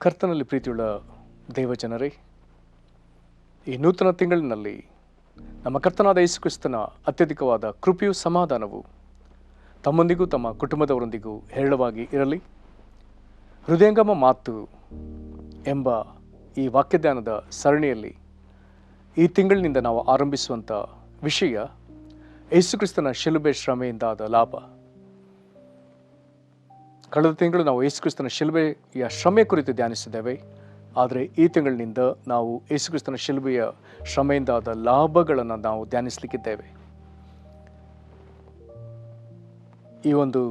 ಕರ್ತನಲ್ಲಿ ಪ್ರೀತಿಯುಳ್ಳ ದೇವಜನರೇ, ಈ ನೂತನ ತಿಂಗಳಿನಲ್ಲಿ ನಮ್ಮ ಕರ್ತನಾದ ಯೇಸು ಕ್ರಿಸ್ತನ ಅತ್ಯಧಿಕವಾದ ಕೃಪೆಯೂ ಸಮಾಧಾನವು ತಮ್ಮೊಂದಿಗೂ ತಮ್ಮ ಕುಟುಂಬದವರೊಂದಿಗೂ ಹೇರಳವಾಗಿ ಇರಲಿ. ಹೃದಯಂಗಮ ಮಾತು ಎಂಬ ಈ ವಾಕ್ಯಧ್ಯಾನದ ಸರಣಿಯಲ್ಲಿ ಈ ತಿಂಗಳಿನಿಂದ ನಾವು ಆರಂಭಿಸುವಂಥ ವಿಷಯ ಯೇಸು ಕ್ರಿಸ್ತನ ಶಿಲುಬೆ ಶ್ರಮೆಯಿಂದಾದ ಲಾಭ. ಕಳೆದ ತಿಂಗಳು ನಾವು ಯೇಸು ಕ್ರಿಸ್ತನ ಶಿಲುಬೆಯ ಶ್ರಮೆ ಕುರಿತು ಧ್ಯಾನಿಸಿದ್ದೇವೆ. ಆದರೆ ಈ ತಿಂಗಳಿನಿಂದ ನಾವು ಯೇಸು ಕ್ರಿಸ್ತನ ಶಿಲುಬೆಯ ಶ್ರಮೆಯಿಂದಾದ ಲಾಭಗಳನ್ನು ನಾವು ಧ್ಯಾನಿಸಲಿಕ್ಕಿದ್ದೇವೆ. ಈ ಒಂದು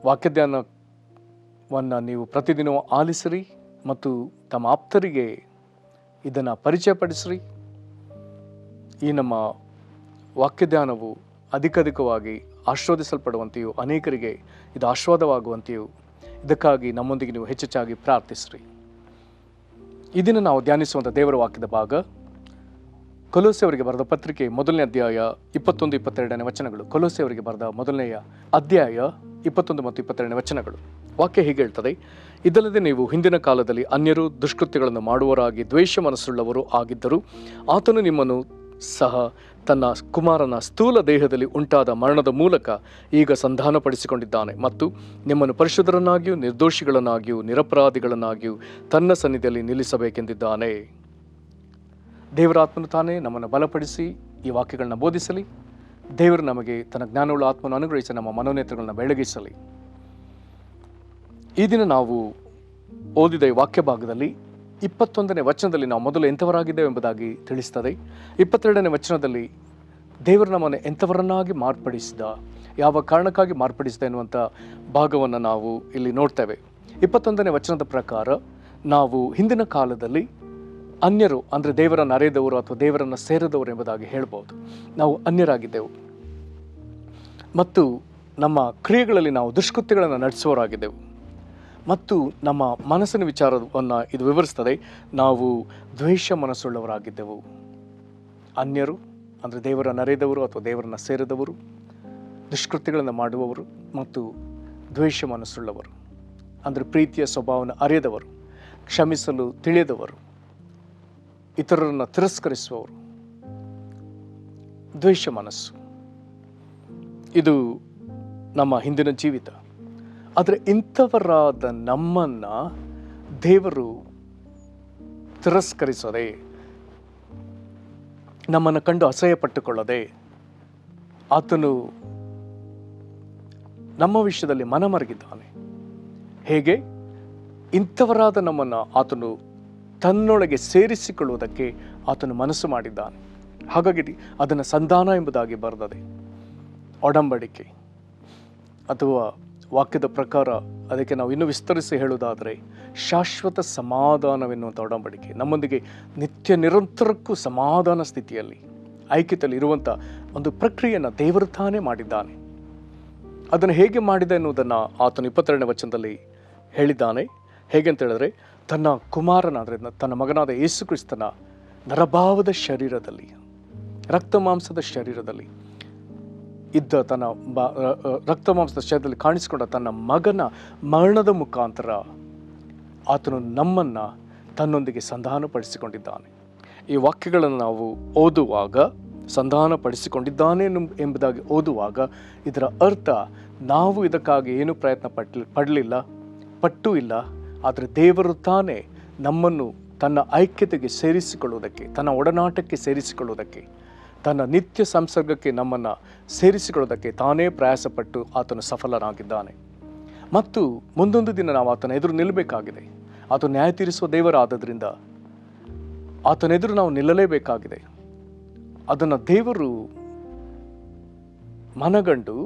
ವಾಕ್ಯಧ್ಯಾನವನ್ನು ನೀವು ಪ್ರತಿದಿನವೂ ಆಲಿಸಿರಿ ಮತ್ತು ತಮ್ಮ ಆಪ್ತರಿಗೆ ಇದನ್ನು ಪರಿಚಯಪಡಿಸಿರಿ. ಈ ನಮ್ಮ ವಾಕ್ಯಧ್ಯಾನವು ಅಧಿಕವಾಗಿ ಆಶೀರ್ವದಿಸಲ್ಪಡುವಂತೆಯೂ ಅನೇಕರಿಗೆ ಇದು ಆಶೀರ್ವಾದವಾಗುವಂತೆಯೂ ಇದಕ್ಕಾಗಿ ನಮ್ಮೊಂದಿಗೆ ನೀವು ಹೆಚ್ಚೆಚ್ಚಾಗಿ ಪ್ರಾರ್ಥಿಸಿರಿ. ಇದನ್ನು ನಾವು ಧ್ಯಾನಿಸುವಂಥ ದೇವರ ವಾಕ್ಯದ ಭಾಗ ಕೊಲೋಸೆಯವರಿಗೆ ಬರೆದ ಪತ್ರಿಕೆ 1ನೇ ಅಧ್ಯಾಯ 21-22 ವಚನಗಳು. ಕೊಲೋಸೆಯವರಿಗೆ ಬರೆದ 1ನೇ ಅಧ್ಯಾಯ 21 ಮತ್ತು 22 ವಚನಗಳು. ವಾಕ್ಯ ಹೀಗೆ ಹೇಳ್ತದೆ: ಇದಲ್ಲದೆ ನೀವು ಹಿಂದಿನ ಕಾಲದಲ್ಲಿ ಅನ್ಯರು ದುಷ್ಕೃತ್ಯಗಳನ್ನು ಮಾಡುವವರಾಗಿ ದ್ವೇಷ ಮನಸ್ಸುಳ್ಳವರು ಆಗಿದ್ದರು. ಆತನು ನಿಮ್ಮನ್ನು ಸಹ ತನ್ನ ಕುಮಾರನ ಸ್ಥೂಲ ದೇಹದಲ್ಲಿ ಉಂಟಾದ ಮರಣದ ಮೂಲಕ ಈಗ ಸಂಧಾನಪಡಿಸಿಕೊಂಡಿದ್ದಾನೆ ಮತ್ತು ನಿಮ್ಮನ್ನು ಪರಿಶುದ್ಧರನ್ನಾಗಿಯೂ ನಿರ್ದೋಷಿಗಳನ್ನಾಗಿಯೂ ನಿರಪರಾಧಿಗಳನ್ನಾಗಿಯೂ ತನ್ನ ಸನ್ನಿಧಿಯಲ್ಲಿ ನಿಲ್ಲಿಸಬೇಕೆಂದಿದ್ದಾನೆ. ದೇವರಾತ್ಮನು ತಾನೇ ನಮ್ಮನ್ನು ಬಲಪಡಿಸಿ ಈ ವಾಕ್ಯಗಳನ್ನ ಬೋಧಿಸಲಿ. ದೇವರು ನಮಗೆ ತನ್ನ ಜ್ಞಾನವುಳ್ಳ ಆತ್ಮವನ್ನು ಅನುಗ್ರಹಿಸಿ ನಮ್ಮ ಮನೋನೇತ್ರಗಳನ್ನು ಬೆಳಗಿಸಲಿ. ಈ ದಿನ ನಾವು ಓದಿದ ಈ ವಾಕ್ಯ ಭಾಗದಲ್ಲಿ 21ನೇ ವಚನದಲ್ಲಿ ನಾವು ಮೊದಲು ಎಂಥವರಾಗಿದ್ದೇವೆ ಎಂಬುದಾಗಿ ತಿಳಿಸ್ತದೆ. 22ನೇ ವಚನದಲ್ಲಿ ದೇವರು ನಮ್ಮನ್ನು ಎಂಥವರನ್ನಾಗಿ ಮಾರ್ಪಡಿಸಿದ, ಯಾವ ಕಾರಣಕ್ಕಾಗಿ ಮಾರ್ಪಡಿಸಿದ ಎನ್ನುವಂಥ ಭಾಗವನ್ನು ನಾವು ಇಲ್ಲಿ ನೋಡ್ತೇವೆ. 21ನೇ ವಚನದ ಪ್ರಕಾರ ನಾವು ಹಿಂದಿನ ಕಾಲದಲ್ಲಿ ಅನ್ಯರು ಅಂದರೆ ದೇವರನ್ನು ಅರೆಯದವರು ಅಥವಾ ದೇವರನ್ನು ಸೇರದವರು ಎಂಬುದಾಗಿ ಹೇಳ್ಬೋದು. ನಾವು ಅನ್ಯರಾಗಿದ್ದೆವು ಮತ್ತು ನಮ್ಮ ಕ್ರಿಯೆಗಳಲ್ಲಿ ನಾವು ದುಷ್ಕೃತ್ಯಗಳನ್ನು ನಡೆಸುವವರಾಗಿದ್ದೆವು ಮತ್ತು ನಮ್ಮ ಮನಸ್ಸಿನ ವಿಚಾರವನ್ನು ಇದು ವಿವರಿಸ್ತದೆ. ನಾವು ದ್ವೇಷ ಮನಸ್ಸುಳ್ಳವರಾಗಿದ್ದೆವು. ಅನ್ಯರು ಅಂದರೆ ದೇವರನ್ನು ಅರೆಯದವರು ಅಥವಾ ದೇವರನ್ನು ಸೇರಿದವರು, ದುಷ್ಕೃತ್ಯಗಳನ್ನು ಮಾಡುವವರು ಮತ್ತು ದ್ವೇಷ ಮನಸ್ಸುಳ್ಳವರು ಅಂದರೆ ಪ್ರೀತಿಯ ಸ್ವಭಾವವನ್ನು ಅರಿಯದವರು, ಕ್ಷಮಿಸಲು ತಿಳಿಯದವರು, ಇತರರನ್ನು ತಿರಸ್ಕರಿಸುವವರು, ದ್ವೇಷ ಮನಸ್ಸು. ಇದು ನಮ್ಮ ಹಿಂದಿನ ಜೀವಿತ. ಆದರೆ ಇಂಥವರಾದ ನಮ್ಮನ್ನು ದೇವರು ತಿರಸ್ಕರಿಸದೆ, ನಮ್ಮನ್ನು ಕಂಡು ಅಸಹ್ಯ ಪಟ್ಟುಕೊಳ್ಳದೆ, ಆತನು ನಮ್ಮ ವಿಷಯದಲ್ಲಿ ಮನಮರಗಿದ್ದಾನೆ. ಹೇಗೆ? ಇಂಥವರಾದ ನಮ್ಮನ್ನು ಆತನು ತನ್ನೊಳಗೆ ಸೇರಿಸಿಕೊಳ್ಳುವುದಕ್ಕೆ ಆತನು ಮನಸ್ಸು ಮಾಡಿದ್ದಾನೆ. ಹಾಗಾಗಿ ಅದನ್ನು ಸಂಧಾನ ಎಂಬುದಾಗಿ ಬರೆದದೆ. ಒಡಂಬಡಿಕೆ ಅಥವಾ ವಾಕ್ಯದ ಪ್ರಕಾರ ಅದಕ್ಕೆ ನಾವು ಇನ್ನೂ ವಿಸ್ತರಿಸಿ ಹೇಳುವುದಾದರೆ ಶಾಶ್ವತ ಸಮಾಧಾನವೆನ್ನುವಂಥ ಒಡಂಬಡಿಕೆ. ನಮ್ಮೊಂದಿಗೆ ನಿತ್ಯ ನಿರಂತರಕ್ಕೂ ಸಮಾಧಾನ ಸ್ಥಿತಿಯಲ್ಲಿ ಐಕ್ಯತೆಯಲ್ಲಿ ಇರುವಂಥ ಒಂದು ಪ್ರಕ್ರಿಯೆಯನ್ನು ದೇವರು ತಾನೇ ಮಾಡಿದ್ದಾನೆ. ಅದನ್ನು ಹೇಗೆ ಮಾಡಿದೆ ಎನ್ನುವುದನ್ನು ಆತನು 22ನೇ ವಚನದಲ್ಲಿ ಹೇಳಿದ್ದಾನೆ. ಹೇಗೆ ಅಂತ ಹೇಳಿದ್ರೆ, ತನ್ನ ಕುಮಾರನ ಅಂದರೆ ತನ್ನ ಮಗನಾದ ಯೇಸು ಕ್ರಿಸ್ತನ ನರಭಾವದ ಶರೀರದಲ್ಲಿ, ರಕ್ತ ಮಾಂಸದ ಶರೀರದಲ್ಲಿ ಇದ್ದ ತನ್ನ ರಕ್ತ ಮಾಂಸದ ಶರೀರದಲ್ಲಿ ಕಾಣಿಸಿಕೊಂಡ ತನ್ನ ಮಗನ ಮರಣದ ಮುಖಾಂತರ ಆತನು ನಮ್ಮನ್ನು ತನ್ನೊಂದಿಗೆ ಸಂಧಾನಪಡಿಸಿಕೊಂಡಿದ್ದಾನೆ. ಈ ವಾಕ್ಯಗಳನ್ನು ನಾವು ಓದುವಾಗ, ಸಂಧಾನಪಡಿಸಿಕೊಂಡಿದ್ದಾನೆ ಎಂಬುದಾಗಿ ಓದುವಾಗ ಇದರ ಅರ್ಥ, ನಾವು ಇದಕ್ಕಾಗಿ ಏನು ಪ್ರಯತ್ನ ಪಟ್ಟೂ ಇಲ್ಲ. ಆದರೆ ದೇವರು ತಾನೇ ನಮ್ಮನ್ನು ತನ್ನ ಐಕ್ಯತೆಗೆ ಸೇರಿಸಿಕೊಳ್ಳುವುದಕ್ಕೆ, ತನ್ನ ಒಡನಾಟಕ್ಕೆ ಸೇರಿಸಿಕೊಳ್ಳುವುದಕ್ಕೆ, ತನ್ನ ನಿತ್ಯ ಸಂಸರ್ಗಕ್ಕೆ ನಮ್ಮನ್ನು ಸೇರಿಸಿಕೊಳ್ಳುವುದಕ್ಕೆ ತಾನೇ ಪ್ರಯಾಸಪಟ್ಟು ಆತನು ಸಫಲನಾಗಿದ್ದಾನೆ. ಮತ್ತು ಮುಂದೊಂದು ದಿನ ನಾವು ಆತನ ಎದುರು ನಿಲ್ಲಬೇಕಾಗಿದೆ. ಆತನು ನ್ಯಾಯ ತೀರಿಸುವ ದೇವರಾದ್ದರಿಂದ ಆತನ ಎದುರು ನಾವು ನಿಲ್ಲಲೇಬೇಕಾಗಿದೆ. ಅದನ್ನು ದೇವರು ಮನಗಂಡು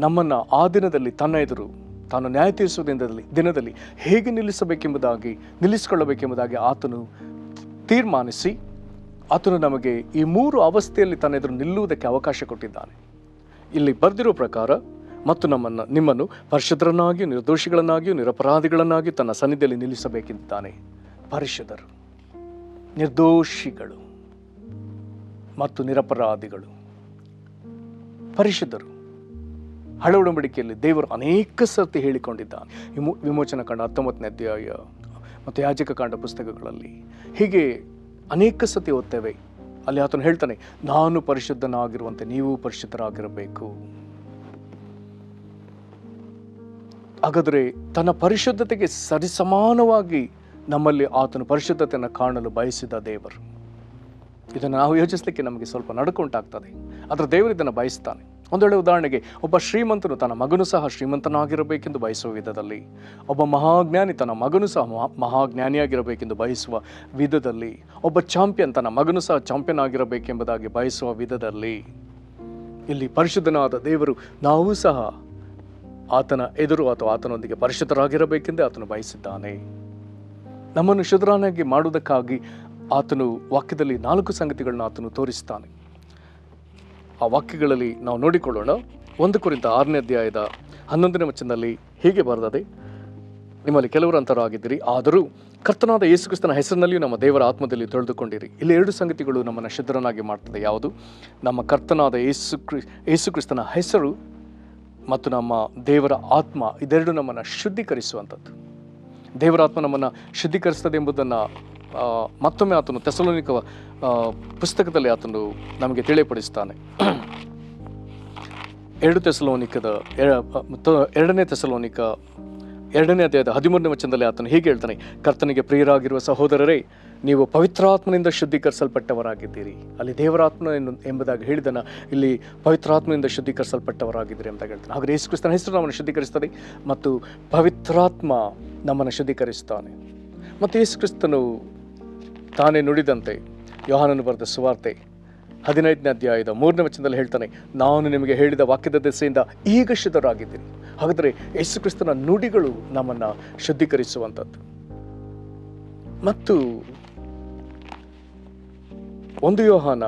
ನಮ್ಮನ್ನು ಆ ದಿನದಲ್ಲಿ ತನ್ನ ಎದುರು ತಾನು ನ್ಯಾಯ ತೀರಿಸುವ ದಿನದಲ್ಲಿ ಹೇಗೆ ನಿಲ್ಲಿಸಿಕೊಳ್ಳಬೇಕೆಂಬುದಾಗಿ ಆತನು ತೀರ್ಮಾನಿಸಿ ಆತನು ನಮಗೆ ಈ 3 ಅವಸ್ಥೆಯಲ್ಲಿ ತನ್ನ ಎದುರು ನಿಲ್ಲುವುದಕ್ಕೆ ಅವಕಾಶ ಕೊಟ್ಟಿದ್ದಾನೆ. ಇಲ್ಲಿ ಬರೆದಿರೋ ಪ್ರಕಾರ, ಮತ್ತು ನಿಮ್ಮನ್ನು ಪರಿಶುದ್ಧರನ್ನಾಗಿಯೂ ನಿರ್ದೋಷಿಗಳನ್ನಾಗಿಯೂ ನಿರಪರಾಧಿಗಳನ್ನಾಗಿಯೂ ತನ್ನ ಸನ್ನಿಧಿಯಲ್ಲಿ ನಿಲ್ಲಿಸಬೇಕಿದ್ದಾನೆ. ಪರಿಶುದ್ಧರು, ನಿರ್ದೋಷಿಗಳು ಮತ್ತು ನಿರಪರಾಧಿಗಳು. ಪರಿಶುದ್ಧರು ಹಳೆ ಒಡಂಬಡಿಕೆಯಲ್ಲಿ ದೇವರು ಅನೇಕ ಸರ್ತಿ ಹೇಳಿಕೊಂಡಿದ್ದಾನೆ. ವಿಮೋಚನ ಕಂಡ 19ನೇ ಅಧ್ಯಾಯ ಮತ್ತು ಯಾಜಕ ಕಾಂಡ ಪುಸ್ತಕಗಳಲ್ಲಿ ಹೀಗೆ ಅನೇಕ ಸತಿ ಓದ್ತೇವೆ. ಅಲ್ಲಿ ಆತನು ಹೇಳ್ತಾನೆ, ನಾನು ಪರಿಶುದ್ಧನಾಗಿರುವಂತೆ ನೀವು ಪರಿಶುದ್ಧರಾಗಿರಬೇಕು. ಹಾಗಾದರೆ ತನ್ನ ಪರಿಶುದ್ಧತೆಗೆ ಸರಿಸಮಾನವಾಗಿ ನಮ್ಮಲ್ಲಿ ಆತನು ಪರಿಶುದ್ಧತೆಯನ್ನು ಕಾಣಲು ಬಯಸಿದ ದೇವರು. ಇದನ್ನು ನಾವು ಯೋಚಿಸಲಿಕ್ಕೆ ನಮಗೆ ಸ್ವಲ್ಪ ನಡುಕುಂಟಾಗ್ತದೆ. ಆದರೆ ದೇವರು ಇದನ್ನು ಬಯಸ್ತಾನೆ. ಒಂದೊಳ್ಳೆ ಉದಾಹರಣೆಗೆ, ಒಬ್ಬ ಶ್ರೀಮಂತನು ತನ್ನ ಮಗನು ಸಹ ಶ್ರೀಮಂತನಾಗಿರಬೇಕೆಂದು ಬಯಸುವ ವಿಧದಲ್ಲಿ, ಒಬ್ಬ ಮಹಾಜ್ಞಾನಿ ತನ್ನ ಮಗನು ಸಹ ಮಹಾಜ್ಞಾನಿಯಾಗಿರಬೇಕೆಂದು ಬಯಸುವ ವಿಧದಲ್ಲಿ, ಒಬ್ಬ ಚಾಂಪಿಯನ್ ತನ್ನ ಮಗನು ಸಹ ಚಾಂಪಿಯನ್ ಆಗಿರಬೇಕೆಂಬುದಾಗಿ ಬಯಸುವ ವಿಧದಲ್ಲಿ, ಇಲ್ಲಿ ಪರಿಶುದ್ಧನಾದ ದೇವರು ನಾವು ಸಹ ಆತನ ಎದುರು ಅಥವಾ ಆತನೊಂದಿಗೆ ಪರಿಶುದ್ಧರಾಗಿರಬೇಕೆಂದೇ ಆತನು ಬಯಸಿದ್ದಾನೆ. ನಮ್ಮನ್ನು ಶುದ್ಧರನ್ನಾಗಿ ಮಾಡುವುದಕ್ಕಾಗಿ ಆತನು ವಾಕ್ಯದಲ್ಲಿ 4 ಸಂಗತಿಗಳನ್ನ ಆತನು ತೋರಿಸ್ತಾನೆ. ಆ ವಾಕ್ಯಗಳಲ್ಲಿ ನಾವು ನೋಡಿಕೊಳ್ಳೋಣ. 1 ಕೊರಿಂಥ 6ನೇ ಅಧ್ಯಾಯದ 11ನೇ ವಚನದಲ್ಲಿ ಹೀಗೆ ಬರೆದಿದೆ, ನಿಮ್ಮಲ್ಲಿ ಕೆಲವರು ಅಂತರಾಗಿದ್ದೀರಿ, ಆದರೂ ಕರ್ತನಾದ ಯೇಸು ಕ್ರಿಸ್ತನ ಹೆಸರಿನಲ್ಲಿಯೂ ನಮ್ಮ ದೇವರ ಆತ್ಮದಲ್ಲಿ ತೊಳೆದುಕೊಂಡಿರಿ. ಇಲ್ಲಿ 2 ಸಂಗತಿಗಳು ನಮ್ಮನ್ನು ಶುದ್ಧರನ್ನಾಗಿ ಮಾಡ್ತದೆ. ಯಾವುದು? ನಮ್ಮ ಕರ್ತನಾದ ಯೇಸು ಕ್ರಿಸ್ತನ ಹೆಸರು ಮತ್ತು ನಮ್ಮ ದೇವರ ಆತ್ಮ. ಇದೆರಡು ನಮ್ಮನ್ನು ಶುದ್ಧೀಕರಿಸುವಂಥದ್ದು. ದೇವರ ಆತ್ಮ ನಮ್ಮನ್ನು ಶುದ್ಧೀಕರಿಸ್ತದೆ ಎಂಬುದನ್ನು ಮತ್ತೊಮ್ಮೆ ಆತನು ಥೆಸಲೋನಿಕ ಪುಸ್ತಕದಲ್ಲಿ ಆತನು ನಮಗೆ ತಿಳಿಯಪಡಿಸ್ತಾನೆ. 2 ಥೆಸಲೋನಿಕದ 2ನೇ ಥೆಸಲೋನಿಕ 2ನೇ ಅಧ್ಯಾಯದ 13ನೇ ವಚನದಲ್ಲಿ ಆತನು ಹೀಗೆ ಹೇಳ್ತಾನೆ, ಕರ್ತನಿಗೆ ಪ್ರಿಯರಾಗಿರುವ ಸಹೋದರರೇ, ನೀವು ಪವಿತ್ರಾತ್ಮನಿಂದ ಶುದ್ಧೀಕರಿಸಲ್ಪಟ್ಟವರಾಗಿದ್ದೀರಿ. ಅಲ್ಲಿ ದೇವರಾತ್ಮ ಎಂಬುದಾಗಿ ಹೇಳಿದನ, ಇಲ್ಲಿ ಪವಿತ್ರಾತ್ಮನಿಂದ ಶುದ್ಧೀಕರಿಸಲ್ಪಟ್ಟವರಾಗಿದ್ದೀರಿ ಅಂತ ಹೇಳ್ತಾನೆ. ಹಾಗೆ ಯೇಸು ಕ್ರಿಸ್ತನ ಹೆಸರು ನಮ್ಮನ್ನು ಶುದ್ಧೀಕರಿಸ್ತದೆ ಮತ್ತು ಪವಿತ್ರಾತ್ಮ ನಮ್ಮನ್ನು ಶುದ್ಧೀಕರಿಸ್ತಾನೆ. ಮತ್ತು ಯೇಸು ಕ್ರಿಸ್ತನು ತಾನೇ ನುಡಿದಂತೆ ಯೋಹಾನನು ಬರೆದ ಸುವಾರ್ತೆ 15ನೇ ಅಧ್ಯಾಯದ 3ನೇ ವಚನದಲ್ಲಿ ಹೇಳ್ತಾನೆ, ನಾನು ನಿಮಗೆ ಹೇಳಿದ ವಾಕ್ಯದ ದೆಸೆಯಿಂದ ಈಗ ಶುದ್ಧರಾಗಿದ್ದೀರಿ. ಹಾಗಾದರೆ ಯೇಸು ಕ್ರಿಸ್ತನ ನುಡಿಗಳು ನಮ್ಮನ್ನು ಶುದ್ಧೀಕರಿಸುವಂಥದ್ದು. ಮತ್ತು 1 ಯೋಹಾನ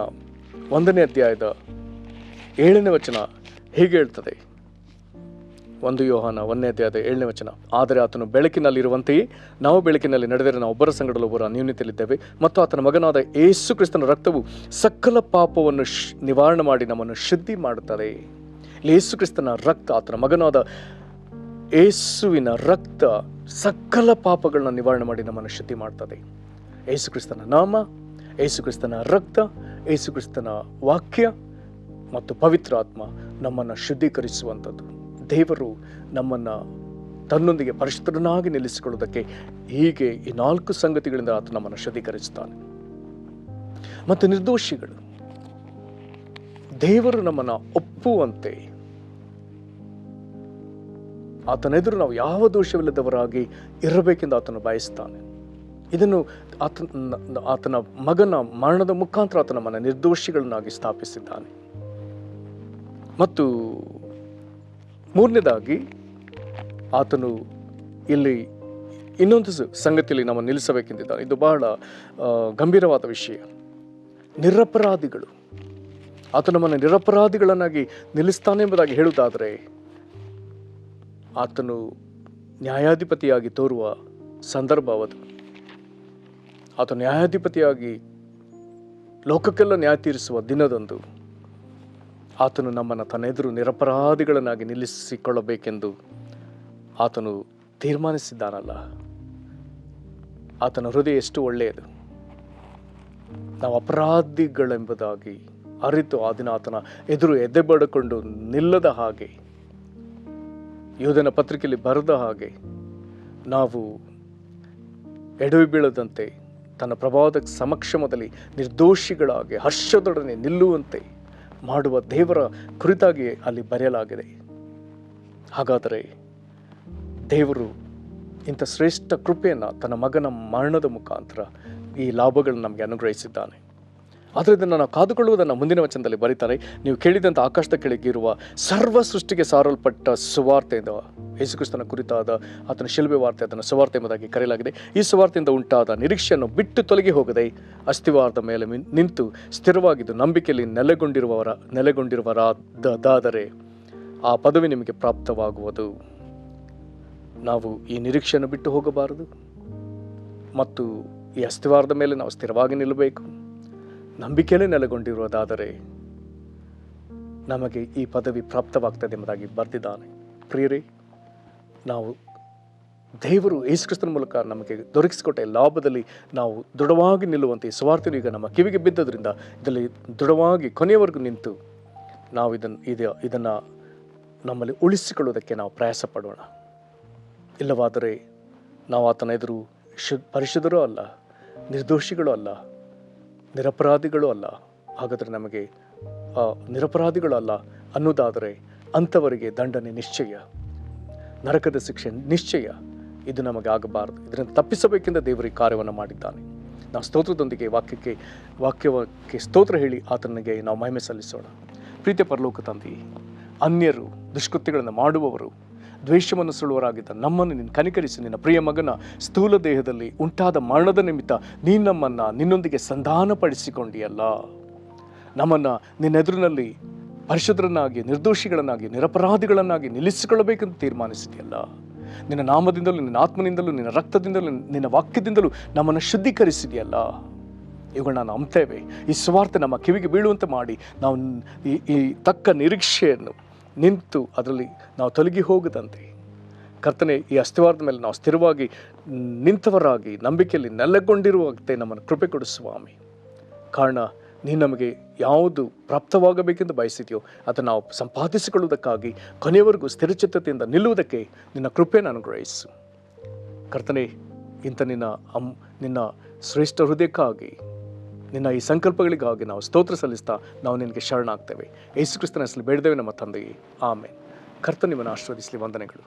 1ನೇ ಅಧ್ಯಾಯದ 7ನೇ ವಚನ ಹೀಗೆ ಹೇಳ್ತದೆ. 1 ಯೋಹಾನ 1ನೇ ಅಧ್ಯಾಯದ 7ನೇ ವಚನ, ಆದರೆ ಆತನು ಬೆಳಕಿನಲ್ಲಿರುವಂತೆಯೇ ನಾವು ಬೆಳಕಿನಲ್ಲಿ ನಡೆದರೆ ನಾವು ಒಬ್ಬರ ಸಂಗಡಲು ಒಬ್ಬರ ಅನ್ಯೋನ್ಯತೆಯಲ್ಲಿದ್ದೇವೆ ಮತ್ತು ಆತನ ಮಗನಾದ ಯೇಸು ಕ್ರಿಸ್ತನ ರಕ್ತವು ಸಕಲ ಪಾಪವನ್ನು ನಿವಾರಣೆ ಮಾಡಿ ನಮ್ಮನ್ನು ಶುದ್ಧಿ ಮಾಡುತ್ತದೆ. ಯೇಸು ಕ್ರಿಸ್ತನ ರಕ್ತ, ಆತನ ಮಗನಾದ ಯೇಸುವಿನ ರಕ್ತ ಸಕಲ ಪಾಪಗಳನ್ನ ನಿವಾರಣೆ ಮಾಡಿ ನಮ್ಮನ್ನು ಶುದ್ಧಿ ಮಾಡ್ತದೆ. ಯೇಸು ಕ್ರಿಸ್ತನ ನಾಮ, ಯೇಸು ಕ್ರಿಸ್ತನ ರಕ್ತ, ಯೇಸು ಕ್ರಿಸ್ತನ ವಾಕ್ಯ ಮತ್ತು ಪವಿತ್ರಾತ್ಮ ನಮ್ಮನ್ನು ಶುದ್ಧೀಕರಿಸುವಂಥದ್ದು. ದೇವರು ನಮ್ಮನ್ನು ತನ್ನೊಂದಿಗೆ ಪರಿಶುದ್ಧನಾಗಿ ನಿಲ್ಲಿಸಿಕೊಳ್ಳುವುದಕ್ಕೆ ಹೀಗೆ ಈ 4 ಸಂಗತಿಗಳಿಂದ ಆತ ನಮ್ಮನ್ನು ಶುದ್ಧೀಕರಿಸುತ್ತಾನೆ. ಮತ್ತು ನಿರ್ದೋಷಿಗಳು ದೇವರು ನಮ್ಮನ್ನು ಒಪ್ಪುವಂತೆ ಆತನೆದುರು ನಾವು ಯಾವ ದೋಷವಿಲ್ಲದವರಾಗಿ ಇರಬೇಕೆಂದು ಆತನು ಬಯಸ್ತಾನೆ. ಇದನ್ನು ಆತನ ಮಗನ ಮರಣದ ಮುಖಾಂತರ ಆತನ ನಮ್ಮನ್ನು ನಿರ್ದೋಷಿಗಳನ್ನಾಗಿ ಸ್ಥಾಪಿಸಿದ್ದಾನೆ. ಮತ್ತು 3ನೇದಾಗಿ ಆತನು ಇಲ್ಲಿ ಇನ್ನೊಂದು ಸಂಗತಿಯಲ್ಲಿ ನಾವು ನಿಲ್ಲಿಸಬೇಕೆಂದಿದ್ದಾನೆ. ಇದು ಬಹಳ ಗಂಭೀರವಾದ ವಿಷಯ. ನಿರಪರಾಧಿಗಳು, ಆತ ನಮ್ಮನ್ನು ನಿರಪರಾಧಿಗಳನ್ನಾಗಿ ನಿಲ್ಲಿಸ್ತಾನೆ ಎಂಬುದಾಗಿ ಹೇಳುವುದಾದರೆ, ಆತನು ನ್ಯಾಯಾಧಿಪತಿಯಾಗಿ ತೋರುವ ಸಂದರ್ಭ ಅವದು. ಆತ ನ್ಯಾಯಾಧಿಪತಿಯಾಗಿ ಲೋಕಕ್ಕೆಲ್ಲ ನ್ಯಾಯ ತೀರಿಸುವ ದಿನದಂದು ಆತನು ನಮ್ಮನ್ನು ತನ್ನ ಎದುರು ನಿರಪರಾಧಿಗಳನ್ನಾಗಿ ನಿಲ್ಲಿಸಿಕೊಳ್ಳಬೇಕೆಂದು ಆತನು ತೀರ್ಮಾನಿಸಿದ್ದಾನಲ್ಲ. ಆತನ ಹೃದಯ ಎಷ್ಟು ಒಳ್ಳೆಯದು. ನಾವು ಅಪರಾಧಿಗಳೆಂಬುದಾಗಿ ಅರಿತು ಆ ದಿನ ಆತನ ಎದುರು ಎದೆ ಬಡಿಕೊಂಡು ನಿಲ್ಲದ ಹಾಗೆ, ಯೋಧನ ಪತ್ರಿಕೆಯಲ್ಲಿ ಬರೆದ ಹಾಗೆ, ನಾವು ಎಡವಿ ಬೀಳದಂತೆ ತನ್ನ ಪ್ರಭಾವದ ಸಮಕ್ಷಮದಲ್ಲಿ ನಿರ್ದೋಷಿಗಳಾಗಿ ಹರ್ಷದೊಡನೆ ನಿಲ್ಲುವಂತೆ ಮಾಡುವ ದೇವರ ಕುರಿತಾಗಿ ಅಲ್ಲಿ ಬರೆಯಲಾಗಿದೆ. ಹಾಗಾದರೆ ದೇವರು ಇಂಥ ಶ್ರೇಷ್ಠ ಕೃಪೆಯನ್ನು ತನ್ನ ಮಗನ ಮರಣದ ಮುಖಾಂತರ ಈ ಲಾಭಗಳನ್ನು ನಮಗೆ ಅನುಗ್ರಹಿಸಿದ್ದಾನೆ. ಆದ್ದರಿಂದ ನಾವು ಕಾದುಕೊಳ್ಳುವುದನ್ನು ಮುಂದಿನ ವಚನದಲ್ಲಿ ಬರೀತಾರೆ, ನೀವು ಕೇಳಿದಂಥ ಆಕಾಶದ ಕೆಳಗಿರುವ ಸರ್ವ ಸೃಷ್ಟಿಗೆ ಸಾರಲ್ಪಟ್ಟ ಸುವಾರ್ತೆಯಿಂದ, ಯೇಸುಕ್ರಿಸ್ತನ ಕುರಿತಾದ ಆತನ ಶಿಲುಬೆ ವಾರ್ತೆ, ಅದನ್ನು ಸುವಾರ್ತೆ ಎಂಬುದಾಗಿ ಕರೆಯಲಾಗಿದೆ. ಈ ಸುವಾರ್ತೆಯಿಂದ ಉಂಟಾದ ನಿರೀಕ್ಷೆಯನ್ನು ಬಿಟ್ಟು ತೊಲಗಿ ಹೋಗದೆ ಅಸ್ತಿವಾರದ ಮೇಲೆ ನಿಂತು ಸ್ಥಿರವಾಗಿದ್ದು ನಂಬಿಕೆಯಲ್ಲಿ ನೆಲೆಗೊಂಡಿರುವರಾದರೆ ಆ ಪದವಿ ನಿಮಗೆ ಪ್ರಾಪ್ತವಾಗುವುದು. ನಾವು ಈ ನಿರೀಕ್ಷೆಯನ್ನು ಬಿಟ್ಟು ಹೋಗಬಾರದು ಮತ್ತು ಈ ಅಸ್ತಿವಾರದ ಮೇಲೆ ನಾವು ಸ್ಥಿರವಾಗಿ ನಿಲ್ಲಬೇಕು. ನಂಬಿಕೆಯಲ್ಲೇ ನೆಲೆಗೊಂಡಿರುವುದಾದರೆ ನಮಗೆ ಈ ಪದವಿ ಪ್ರಾಪ್ತವಾಗ್ತದೆ ಎಂಬುದಾಗಿ ಬರೆದಿದ್ದಾನೆ. ಪ್ರಿಯರೇ, ನಾವು ದೇವರು ಯೇಸುಕ್ರಿಸ್ತನ ಮೂಲಕ ನಮಗೆ ದೊರಕಿಸಿಕೊಟ್ಟ ಲಾಭದಲ್ಲಿ ನಾವು ದೃಢವಾಗಿ ನಿಲ್ಲುವಂತೆ ಸುವಾರ್ತೆಯು ಈಗ ನಮ್ಮ ಕಿವಿಗೆ ಬಿದ್ದದ್ರಿಂದ ಇದರಲ್ಲಿ ದೃಢವಾಗಿ ಕೊನೆಯವರೆಗೂ ನಿಂತು ನಾವು ಇದನ್ನು ನಮ್ಮಲ್ಲಿ ಉಳಿಸಿಕೊಳ್ಳುವುದಕ್ಕೆ ನಾವು ಪ್ರಯಾಸ ಪಡೋಣ. ಇಲ್ಲವಾದರೆ ನಾವು ಆತನ ಎದುರು ಪರಿಶುದ್ಧರೂ ಅಲ್ಲ, ನಿರ್ದೋಷಿಗಳೂ ಅಲ್ಲ, ನಿರಪರಾಧಿಗಳೂ ಅಲ್ಲ. ಹಾಗಾದರೆ ನಮಗೆ ನಿರಪರಾಧಿಗಳು ಅಲ್ಲ ಅನ್ನೋದಾದರೆ ಅಂಥವರಿಗೆ ದಂಡನೆ ನಿಶ್ಚಯ, ನರಕದ ಶಿಕ್ಷೆ ನಿಶ್ಚಯ. ಇದು ನಮಗೆ ಆಗಬಾರದು. ಇದನ್ನು ತಪ್ಪಿಸಬೇಕೆಂದು ದೇವರಿಗೆ ಕಾರ್ಯವನ್ನು ಮಾಡಿದ್ದಾನೆ. ನಾವು ಸ್ತೋತ್ರದೊಂದಿಗೆ ವಾಕ್ಯಕ್ಕೆ ಸ್ತೋತ್ರ ಹೇಳಿ ಆತನಿಗೆ ನಾವು ಮಹಿಮೆ ಸಲ್ಲಿಸೋಣ. ಪ್ರೀತಿಯ ಪರಲೋಕ ತಂದೆ, ಅನ್ಯರು ದುಷ್ಕೃತ್ಯಗಳನ್ನು ಮಾಡುವವರು ದ್ವೇಷವನ್ನು ಸುಳುವರಾಗಿದ್ದ ನಮ್ಮನ್ನು ನೀನು ಕನಿಕರಿಸಿ ನಿನ್ನ ಪ್ರಿಯ ಮಗನ ಸ್ಥೂಲ ದೇಹದಲ್ಲಿ ಉಂಟಾದ ಮರಣದ ನಿಮಿತ್ತ ನೀನು ನಮ್ಮನ್ನು ನಿನ್ನೊಂದಿಗೆ ಸಂಧಾನಪಡಿಸಿಕೊಂಡಿಯಲ್ಲ. ನಮ್ಮನ್ನು ನಿನ್ನೆದುರಿನಲ್ಲಿ ಪರಿಶುದ್ಧರನ್ನಾಗಿ, ನಿರ್ದೋಷಿಗಳನ್ನಾಗಿ, ನಿರಪರಾಧಿಗಳನ್ನಾಗಿ ನಿಲ್ಲಿಸಿಕೊಳ್ಳಬೇಕೆಂದು ತೀರ್ಮಾನಿಸಿದೆಯಲ್ಲ. ನಿನ್ನ ನಾಮದಿಂದಲೂ, ನಿನ್ನ ಆತ್ಮನಿಂದಲೂ, ನಿನ್ನ ರಕ್ತದಿಂದಲೂ, ನಿನ್ನ ವಾಕ್ಯದಿಂದಲೂ ನಮ್ಮನ್ನು ಶುದ್ಧೀಕರಿಸಿದೆಯಲ್ಲ. ಇವುಗಳನ್ನ ನಾವು ನಂಬ್ತೇವೆ. ಈ ಸುವಾರ್ತೆ ನಮ್ಮ ಕಿವಿಗೆ ಬೀಳುವಂತೆ ಮಾಡಿ ನಾವು ಈ ತಕ್ಕ ನಿರೀಕ್ಷೆಯನ್ನು ನಿಂತು ಅದರಲ್ಲಿ ನಾವು ತೊಲಗಿ ಹೋಗದಂತೆ ಕರ್ತನೆ, ಈ ಅಸ್ತಿವಾರದ ಮೇಲೆ ನಾವು ಸ್ಥಿರವಾಗಿ ನಿಂತವರಾಗಿ ನಂಬಿಕೆಯಲ್ಲಿ ನೆಲೆಗೊಂಡಿರುವಂತೆ ನಮ್ಮನ್ನು ಕೃಪೆ ಕೊಡು ಸ್ವಾಮಿ. ಕಾರಣ ನೀನು ನಮಗೆ ಯಾವುದು ಪ್ರಾಪ್ತವಾಗಬೇಕೆಂದು ಬಯಸಿದೆಯೋ ಅದನ್ನು ನಾವು ಸಂಪಾದಿಸಿಕೊಳ್ಳುವುದಕ್ಕಾಗಿ ಕೊನೆಯವರೆಗೂ ಸ್ಥಿರಚಿತ್ತತೆಯಿಂದ ನಿಲ್ಲುವುದಕ್ಕೆ ನಿನ್ನ ಕೃಪೆಯನ್ನು ಅನುಗ್ರಹಿಸು ಕರ್ತನೆ. ಇಂಥ ನಿನ್ನ ಶ್ರೇಷ್ಠ ಹೃದಯಕ್ಕಾಗಿ, ನಿನ್ನ ಈ ಸಂಕಲ್ಪಗಳಿಗಾಗಿ ನಾವು ಸ್ತೋತ್ರ ಸಲ್ಲಿಸ್ತಾ ನಾವು ನಿನಗೆ ಶರಣಾಗ್ತೇವೆ. ಯೇಸು ಕ್ರಿಸ್ತನ ಹೆಸರಲ್ಲಿ ಬೇಡಿದ್ದೇವೆ ನಮ್ಮ ತಂದೆಯೇ, ಆಮೇನ್. ಕರ್ತನು ನಿಮ್ಮನ್ನು ಆಶೀರ್ವದಿಸಲಿ. ವಂದನೆಗಳು.